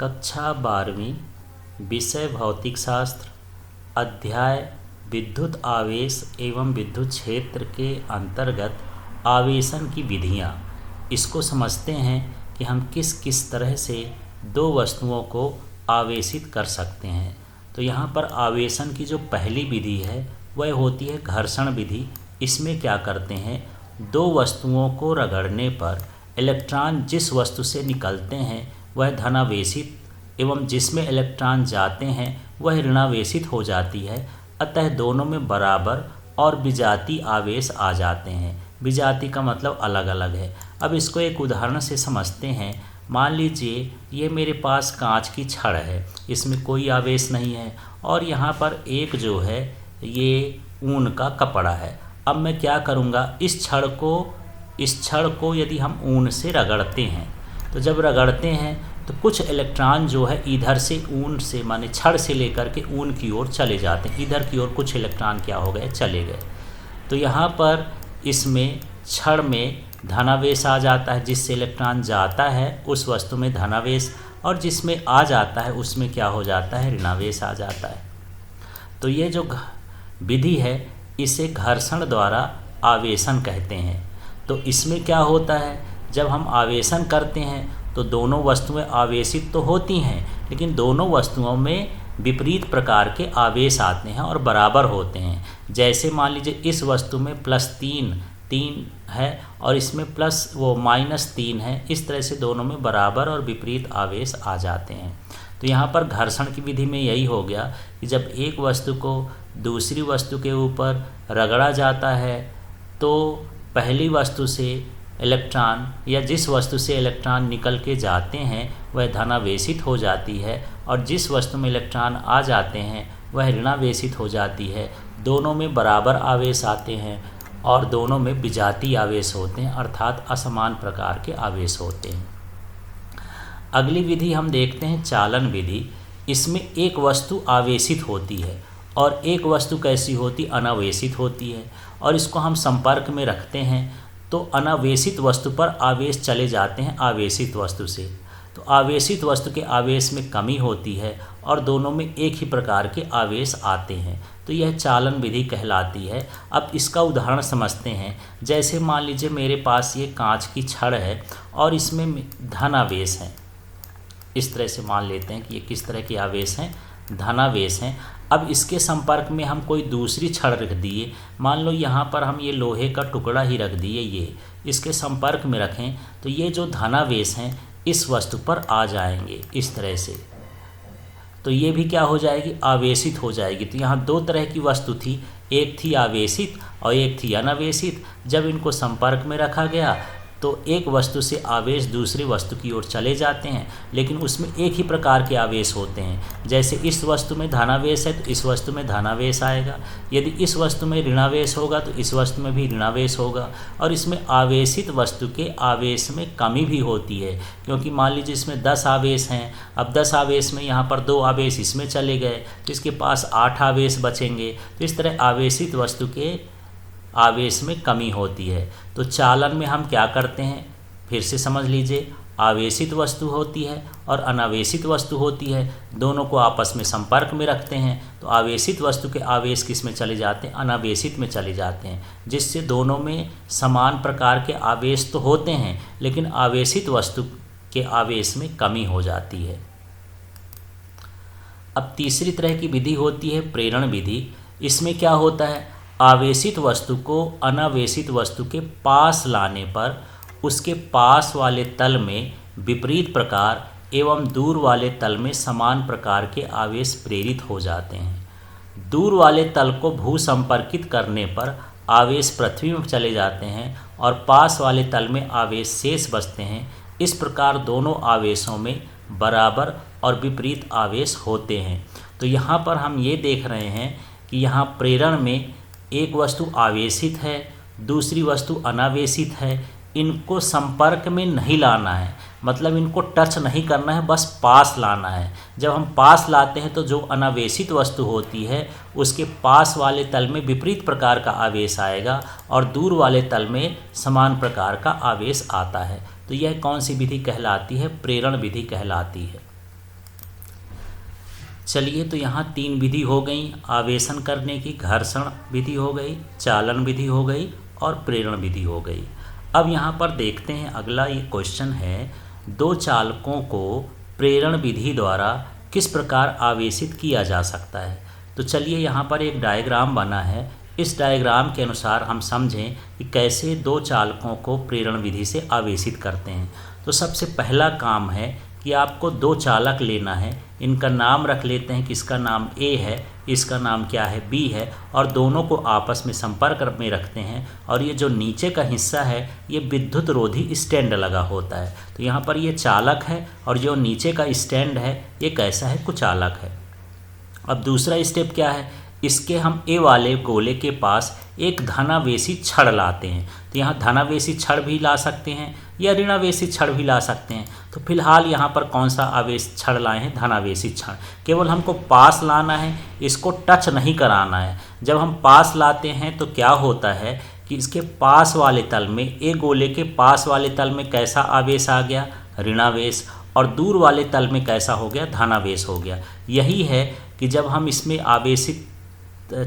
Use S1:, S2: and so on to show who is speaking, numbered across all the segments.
S1: कक्षा 12वीं विषय भौतिक शास्त्र अध्याय विद्युत आवेश एवं विद्युत क्षेत्र के अंतर्गत आवेशन की विधियाँ। इसको समझते हैं कि हम किस किस तरह से दो वस्तुओं को आवेशित कर सकते हैं। तो यहाँ पर आवेशन की जो पहली विधि है वह होती है घर्षण विधि। इसमें क्या करते हैं, दो वस्तुओं को रगड़ने पर इलेक्ट्रॉन जिस वस्तु से निकलते हैं वह धनावेशित एवं जिसमें इलेक्ट्रॉन जाते हैं वह ऋणावेशित हो जाती है। अतः दोनों में बराबर और विजातीय आवेश आ जाते हैं। विजातीय का मतलब अलग अलग है। अब इसको एक उदाहरण से समझते हैं। मान लीजिए ये मेरे पास कांच की छड़ है, इसमें कोई आवेश नहीं है, और यहाँ पर एक जो है ये ऊन का कपड़ा है। अब मैं क्या करूँगा, इस छड़ को यदि हम ऊन से रगड़ते हैं तो जब रगड़ते हैं तो कुछ इलेक्ट्रॉन जो है इधर से ऊन से माने छड़ से लेकर के ऊन की ओर चले जाते हैं। इधर की ओर कुछ इलेक्ट्रॉन क्या हो गए, चले गए। तो यहाँ पर इसमें छड़ में धनावेश आ जाता है। जिससे इलेक्ट्रॉन जाता है उस वस्तु में धनावेश, और जिसमें आ जाता है उसमें क्या हो जाता है, ऋणावेश आ जाता है। तो ये जो विधि है इसे घर्षण द्वारा आवेशन कहते हैं। तो इसमें क्या होता है, जब हम आवेशन करते हैं तो दोनों वस्तुएं आवेशित तो होती हैं, लेकिन दोनों वस्तुओं में विपरीत प्रकार के आवेश आते हैं और बराबर होते हैं। जैसे मान लीजिए इस वस्तु में +3 है और इसमें -3 है। इस तरह से दोनों में बराबर और विपरीत आवेश आ जाते हैं। तो यहाँ पर घर्षण की विधि में यही हो गया कि जब एक वस्तु को दूसरी वस्तु के ऊपर रगड़ा जाता है तो पहली वस्तु से इलेक्ट्रॉन या जिस वस्तु से इलेक्ट्रॉन निकल के जाते हैं वह धनावेशित हो जाती है, और जिस वस्तु में इलेक्ट्रॉन आ जाते हैं वह ऋणावेशित हो जाती है। दोनों में बराबर आवेश आते हैं और दोनों में विजातीय आवेश होते हैं, अर्थात असमान प्रकार के आवेश होते हैं। अगली विधि हम देखते हैं चालन विधि। इसमें एक वस्तु आवेशित होती है और एक वस्तु कैसी होती, अनावेशित होती है, और इसको हम संपर्क में रखते हैं तो अनावेशित वस्तु पर आवेश चले जाते हैं आवेशित वस्तु से। तो आवेशित वस्तु के आवेश में कमी होती है और दोनों में एक ही प्रकार के आवेश आते हैं। तो यह चालन विधि कहलाती है। अब इसका उदाहरण समझते हैं। जैसे मान लीजिए मेरे पास ये कांच की छड़ है और इसमें धनावेश है। इस तरह से मान लेते हैं कि ये किस तरह के आवेश हैं, धनावेश हैं। अब इसके संपर्क में हम कोई दूसरी छड़ रख दिए। मान लो यहाँ पर हम ये लोहे का टुकड़ा ही रख दिए, ये इसके संपर्क में रखें तो ये जो धनावेश हैं इस वस्तु पर आ जाएंगे इस तरह से। तो ये भी क्या हो जाएगी, आवेशित हो जाएगी। तो यहाँ दो तरह की वस्तु थी, एक थी आवेशित और एक थी अनावेशित। जब इनको संपर्क में रखा गया तो एक वस्तु से आवेश दूसरी वस्तु की ओर चले जाते हैं, लेकिन उसमें एक ही प्रकार के आवेश होते हैं। जैसे इस वस्तु में धनावेश है तो इस वस्तु में धनावेश आएगा, यदि इस वस्तु में ऋणावेश होगा तो इस वस्तु में भी ऋणावेश होगा। और इसमें आवेशित वस्तु के आवेश में कमी भी होती है, क्योंकि मान लीजिए इसमें 10 आवेश हैं। अब 10 आवेश में यहाँ पर 2 आवेश इसमें चले गए तो इसके पास 8 आवेश बचेंगे। तो इस तरह आवेशित वस्तु के आवेश में कमी होती है। तो चालन में हम क्या करते हैं, फिर से समझ लीजिए। आवेशित वस्तु होती है और अनावेशित वस्तु होती है, दोनों को आपस में संपर्क में रखते हैं तो आवेशित वस्तु के आवेश किस में चले जाते हैं, अनावेशित में चले जाते हैं, जिससे दोनों में समान प्रकार के आवेश तो होते हैं लेकिन आवेशित वस्तु के आवेश में कमी हो जाती है। अब तीसरी तरह की विधि होती है प्रेरण विधि। इसमें क्या होता है, आवेशित वस्तु को अनावेशित वस्तु के पास लाने पर उसके पास वाले तल में विपरीत प्रकार एवं दूर वाले तल में समान प्रकार के आवेश प्रेरित हो जाते हैं। दूर वाले तल को भू संपर्कित करने पर आवेश पृथ्वी में चले जाते हैं और पास वाले तल में आवेश शेष बचते हैं। इस प्रकार दोनों आवेशों में बराबर और विपरीत आवेश होते हैं। तो यहाँ पर हम ये देख रहे हैं कि यहाँ प्रेरण में एक वस्तु आवेशित है, दूसरी वस्तु अनावेशित है। इनको संपर्क में नहीं लाना है, मतलब इनको टच नहीं करना है, बस पास लाना है। जब हम पास लाते हैं तो जो अनावेशित वस्तु होती है उसके पास वाले तल में विपरीत प्रकार का आवेश आएगा और दूर वाले तल में समान प्रकार का आवेश आता है। तो यह कौन सी विधि कहलाती है, प्रेरण विधि कहलाती है। चलिए, तो यहाँ 3 विधि हो गई आवेशन करने की। घर्षण विधि हो गई, चालन विधि हो गई और प्रेरण विधि हो गई। अब यहाँ पर देखते हैं, अगला ये क्वेश्चन है, दो चालकों को प्रेरण विधि द्वारा किस प्रकार आवेशित किया जा सकता है। तो चलिए, यहाँ पर एक डायग्राम बना है। इस डायग्राम के अनुसार हम समझें कि कैसे दो चालकों को प्रेरण विधि से आवेशित करते हैं। तो सबसे पहला काम है कि आपको दो चालक लेना है। इनका नाम रख लेते हैं कि इसका नाम ए है, इसका नाम क्या है, बी है, और दोनों को आपस में संपर्क में रखते हैं। और ये जो नीचे का हिस्सा है ये विद्युत रोधी स्टैंड लगा होता है। तो यहाँ पर ये चालक है और जो नीचे का स्टैंड है ये कैसा है, कुचालक है। अब दूसरा स्टेप क्या है, इसके हम ए वाले गोले के पास एक धनावेशी छड़ लाते हैं। तो यहाँ धनावेशी छड़ भी ला सकते हैं या ऋणावेशी छड़ भी ला सकते हैं। तो फिलहाल यहाँ पर कौन सा आवेश छड़ लाए हैं, धनावेशी छड़। केवल हमको पास लाना है, इसको टच नहीं कराना है। जब हम पास लाते हैं तो क्या होता है कि इसके पास वाले तल में, एक गोले के पास वाले तल में कैसा आवेश आ गया, ऋणावेश, और दूर वाले तल में कैसा हो गया, धनावेश हो गया। यही है कि जब हम इसमें आवेशित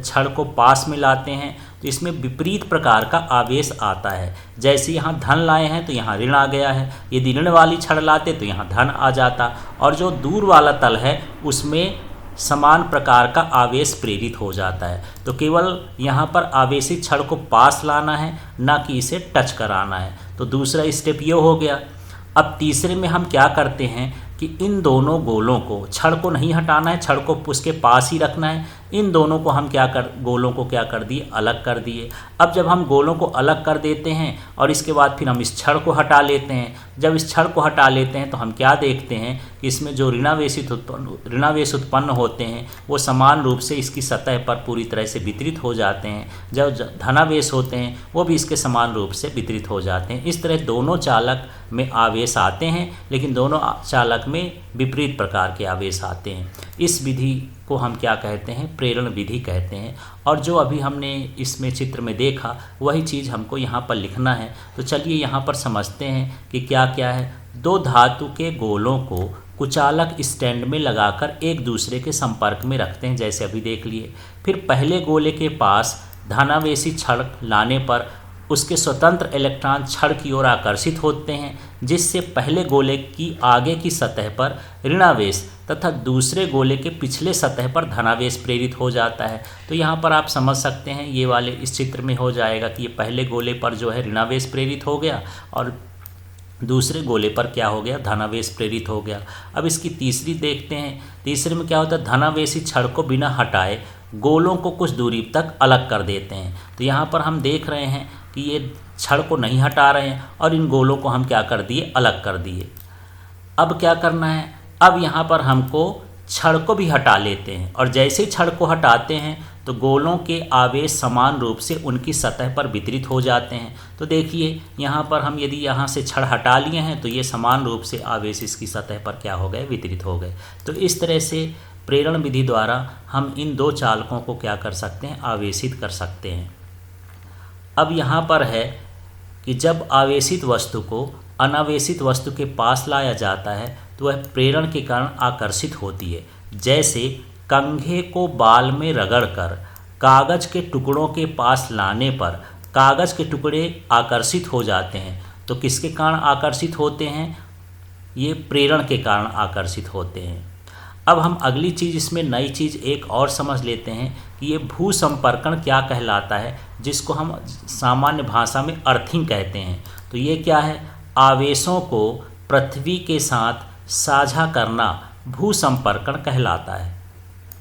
S1: छड़ को पास में लाते हैं तो इसमें विपरीत प्रकार का आवेश आता है। जैसे यहाँ धन लाए हैं तो यहाँ ऋण आ गया है, यदि ऋण वाली छड़ लाते तो यहाँ धन आ जाता, और जो दूर वाला तल है उसमें समान प्रकार का आवेश प्रेरित हो जाता है। तो केवल यहाँ पर आवेशित छड़ को पास लाना है, ना कि इसे टच कराना है। तो दूसरा स्टेप ये हो गया। अब तीसरे में हम क्या करते हैं कि इन दोनों गोलों को, छड़ को नहीं हटाना है, छड़ को उसके पास ही रखना है। इन दोनों को हम गोलों को क्या कर दिए, अलग कर दिए। अब जब हम गोलों को अलग कर देते हैं और इसके बाद फिर हम इस छड़ को हटा लेते हैं। जब इस छड़ को हटा लेते हैं तो हम क्या देखते हैं कि इसमें जो ऋणावेश उत्पन्न होते हैं वो समान रूप से इसकी सतह पर पूरी तरह से वितरित हो जाते हैं। जब धनावेश होते हैं वो भी इसके समान रूप से वितरित हो जाते हैं। इस तरह दोनों चालक में आवेश आते हैं, लेकिन दोनों चालक में विपरीत प्रकार के आवेश आते हैं। इस विधि को हम क्या कहते हैं, प्रेरण विधि कहते हैं। और जो अभी हमने इसमें चित्र में देखा वही चीज़ हमको यहाँ पर लिखना है। तो चलिए यहाँ पर समझते हैं कि क्या क्या है। दो धातु के गोलों को कुचालक स्टैंड में लगाकर एक दूसरे के संपर्क में रखते हैं, जैसे अभी देख लिए। फिर पहले गोले के पास धनावेशी छड़ लाने पर उसके स्वतंत्र इलेक्ट्रॉन छड़ की ओर आकर्षित होते हैं, जिससे पहले गोले की आगे की सतह पर ऋणावेश तथा दूसरे गोले के पिछले सतह पर धनावेश प्रेरित हो जाता है। तो यहाँ पर आप समझ सकते हैं, ये वाले इस चित्र में हो जाएगा कि ये पहले गोले पर जो है ऋणावेश प्रेरित हो गया और दूसरे गोले पर क्या हो गया, धनावेश प्रेरित हो गया। अब इसकी तीसरी देखते हैं। तीसरे में क्या होता है, धनावेशी छड़ को बिना हटाए गोलों को कुछ दूरी तक अलग कर देते हैं। तो यहाँ पर हम देख रहे हैं कि ये छड़ को नहीं हटा रहे हैं और इन गोलों को हम क्या कर दिए, अलग कर दिए। अब क्या करना है, अब यहाँ पर हमको छड़ को भी हटा लेते हैं, और जैसे ही छड़ को हटाते हैं तो गोलों के आवेश समान रूप से उनकी सतह पर वितरित हो जाते हैं। तो देखिए यहाँ पर हम यदि यहाँ से छड़ हटा लिए हैं तो ये समान रूप से आवेश इसकी सतह पर क्या हो गए, वितरित हो गए। तो इस तरह से प्रेरण विधि द्वारा हम इन दो चालकों को क्या कर सकते हैं, आवेशित कर सकते हैं। अब यहाँ पर है कि जब आवेशित वस्तु को अनावेशित वस्तु के पास लाया जाता है तो वह प्रेरण के कारण आकर्षित होती है। जैसे कंघे को बाल में रगड़कर कागज के टुकड़ों के पास लाने पर कागज के टुकड़े आकर्षित हो जाते हैं। तो किसके कारण आकर्षित होते हैं, ये प्रेरण के कारण आकर्षित होते हैं। अब हम अगली चीज़, इसमें नई चीज़ एक और समझ लेते हैं कि ये भू संपर्कण क्या कहलाता है, जिसको हम सामान्य भाषा में अर्थिंग कहते हैं। तो ये क्या है, आवेशों को पृथ्वी के साथ साझा करना भू संपर्कण कहलाता है।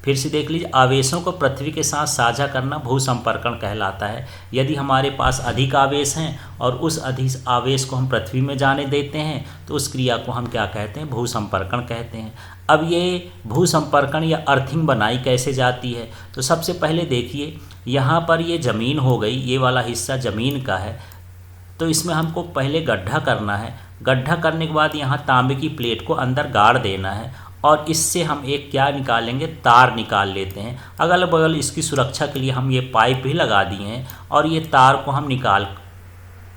S1: फिर से देख लीजिए, आवेशों को पृथ्वी के साथ साझा करना भू संपर्कण कहलाता है। यदि हमारे पास अधिक आवेश हैं और उस अधिक आवेश को हम पृथ्वी में जाने देते हैं तो उस क्रिया को हम क्या कहते हैं, भू संपर्कण कहते हैं। अब ये भू संपर्कण या अर्थिंग बनाई कैसे जाती है, तो सबसे पहले देखिए यहाँ पर ये ज़मीन हो गई, ये वाला हिस्सा ज़मीन का है। तो इसमें हमको पहले गड्ढा करना है। गड्ढा करने के बाद यहाँ तांबे की प्लेट को अंदर गाड़ देना है और इससे हम एक क्या निकालेंगे, तार निकाल लेते हैं। अगल बगल इसकी सुरक्षा के लिए हम ये पाइप भी लगा दिए हैं और ये तार को हम निकाल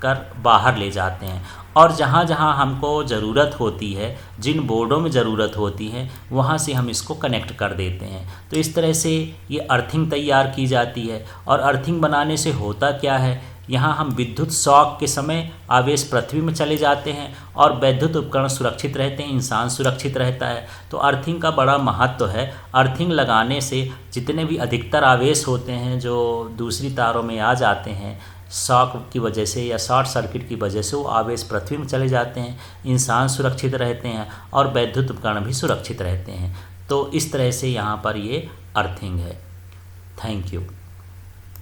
S1: कर बाहर ले जाते हैं। और जहाँ जहाँ हमको ज़रूरत होती है, जिन बोर्डों में ज़रूरत होती है, वहाँ से हम इसको कनेक्ट कर देते हैं। तो इस तरह से ये अर्थिंग तैयार की जाती है। और अर्थिंग बनाने से होता क्या है, यहाँ हम विद्युत शॉक के समय आवेश पृथ्वी में चले जाते हैं और वैद्युत उपकरण सुरक्षित रहते हैं, इंसान सुरक्षित रहता है। तो अर्थिंग का बड़ा महत्व है। अर्थिंग लगाने से जितने भी अधिकतर आवेश होते हैं जो दूसरी तारों में आ जाते हैं, शॉक की वजह से या शॉर्ट सर्किट की वजह से, वो आवेश पृथ्वी में चले जाते हैं, इंसान सुरक्षित रहते हैं और वैद्युत उपकरण भी सुरक्षित रहते हैं। तो इस तरह से यहाँ पर ये अर्थिंग है। Thank you.